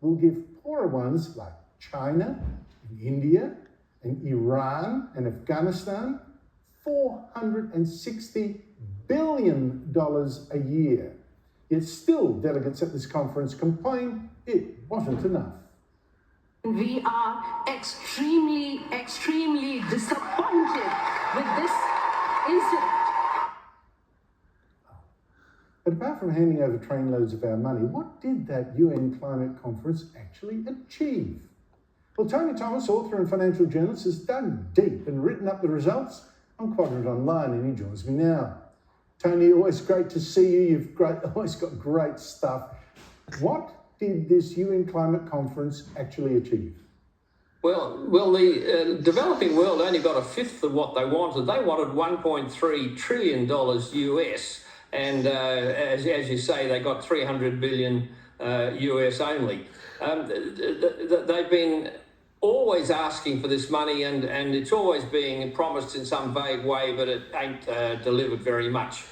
will give poorer ones like China and India and Iran and Afghanistan $460 billion a year. Yet still, delegates at this conference complained it wasn't enough. We are extremely, extremely disappointed with this incident. But apart from handing over trainloads of our money, what did that UN climate conference actually achieve? Well, Tony Thomas, author and financial journalist, has dug deep and written up the results on Quadrant Online, and he joins me now. Tony, always great to see you. You've always got great stuff. What did this UN climate conference actually achieve? Well, the developing world only got a fifth of what they wanted. They wanted $1.3 trillion US, and as you say, they got 300 billion US only. They've been always asking for this money, and it's always being promised in some vague way, but it ain't delivered very much.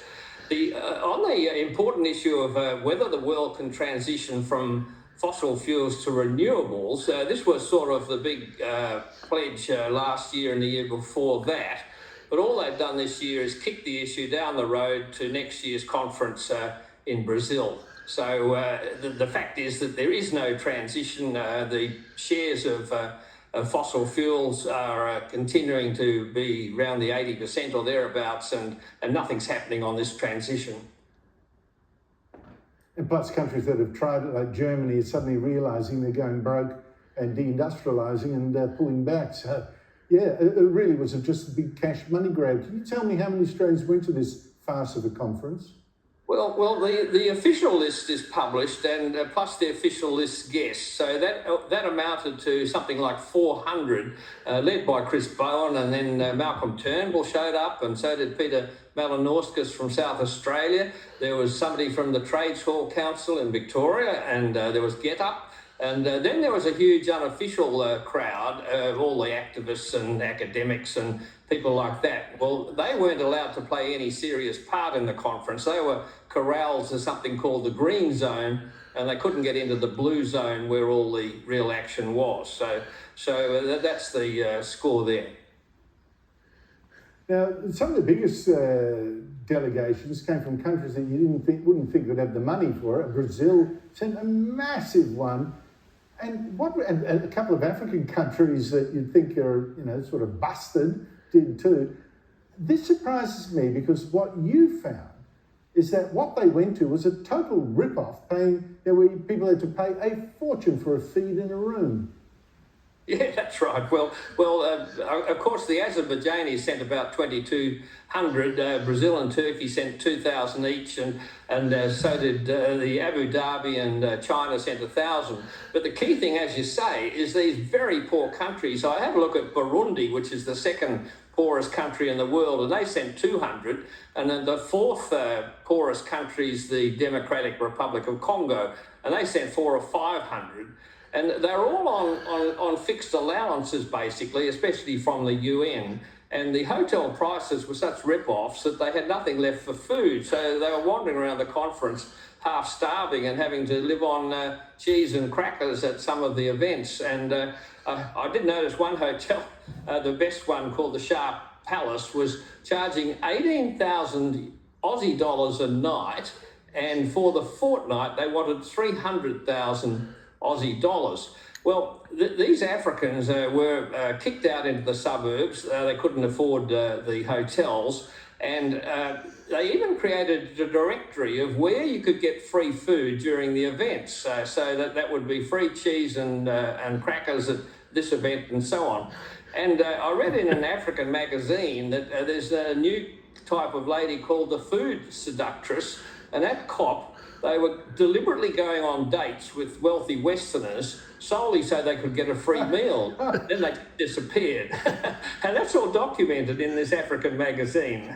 On the important issue of whether the world can transition from fossil fuels to renewables, this was sort of the big pledge last year and the year before that. But all they've done this year is kick the issue down the road to next year's conference in Brazil. So the fact is that there is no transition. The shares of fossil fuels are continuing to be around the 80% or thereabouts, and nothing's happening on this transition. And plus countries that have tried it, like Germany, are suddenly realising they're going broke and deindustrialising and pulling back. So, yeah, it really was just a big cash money grab. Can you tell me how many Australians went to this farce of a conference? Well, the official list is published, and plus the official list guests. So that amounted to something like 400, led by Chris Bowen, and then Malcolm Turnbull showed up, and so did Peter Malinauskas from South Australia. There was somebody from the Trades Hall Council in Victoria, and there was Get Up. And then there was a huge unofficial crowd of all the activists and academics and people like that. Well, they weren't allowed to play any serious part in the conference. They were corralled to something called the green zone, and they couldn't get into the blue zone where all the real action was. So that's the score there. Now, some of the biggest delegations came from countries that you wouldn't think would have the money for it. Brazil sent a massive one. And a couple of African countries that you'd think are, sort of busted did too. This surprises me because what you found is that what they went to was a total rip-off, where people had to pay a fortune for a feed in a room. Yeah, that's right. Well, of course, the Azerbaijanis sent about 2,200. Brazil and Turkey sent 2,000 each, and so did the Abu Dhabi, and China sent 1,000. But the key thing, as you say, is these very poor countries. I had a look at Burundi, which is the second poorest country in the world, and they sent 200. And then the fourth poorest country is the Democratic Republic of Congo, and they sent 400 or 500. And they're all on fixed allowances, basically, especially from the UN. And the hotel prices were such rip-offs that they had nothing left for food. So they were wandering around the conference half starving and having to live on cheese and crackers at some of the events. And I did notice one hotel, the best one called the Sharp Palace, was charging 18,000 Aussie dollars a night. And for the fortnight, they wanted 300,000 Aussie dollars. Well, these Africans were kicked out into the suburbs. They couldn't afford the hotels, and they even created a directory of where you could get free food during the events, so that would be free cheese and crackers at this event and so on. And I read in an African magazine that there's a new type of lady called the food seductress, and that cop, they were deliberately going on dates with wealthy Westerners solely so they could get a free meal. Then they disappeared. And that's all documented in this African magazine.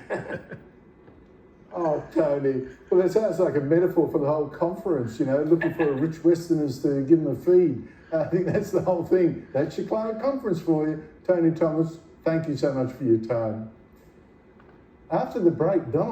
Oh, Tony. Well, that sounds like a metaphor for the whole conference, looking for rich Westerners to give them a feed. I think that's the whole thing. That's your climate conference for you. Tony Thomas, thank you so much for your time. After the break, Donald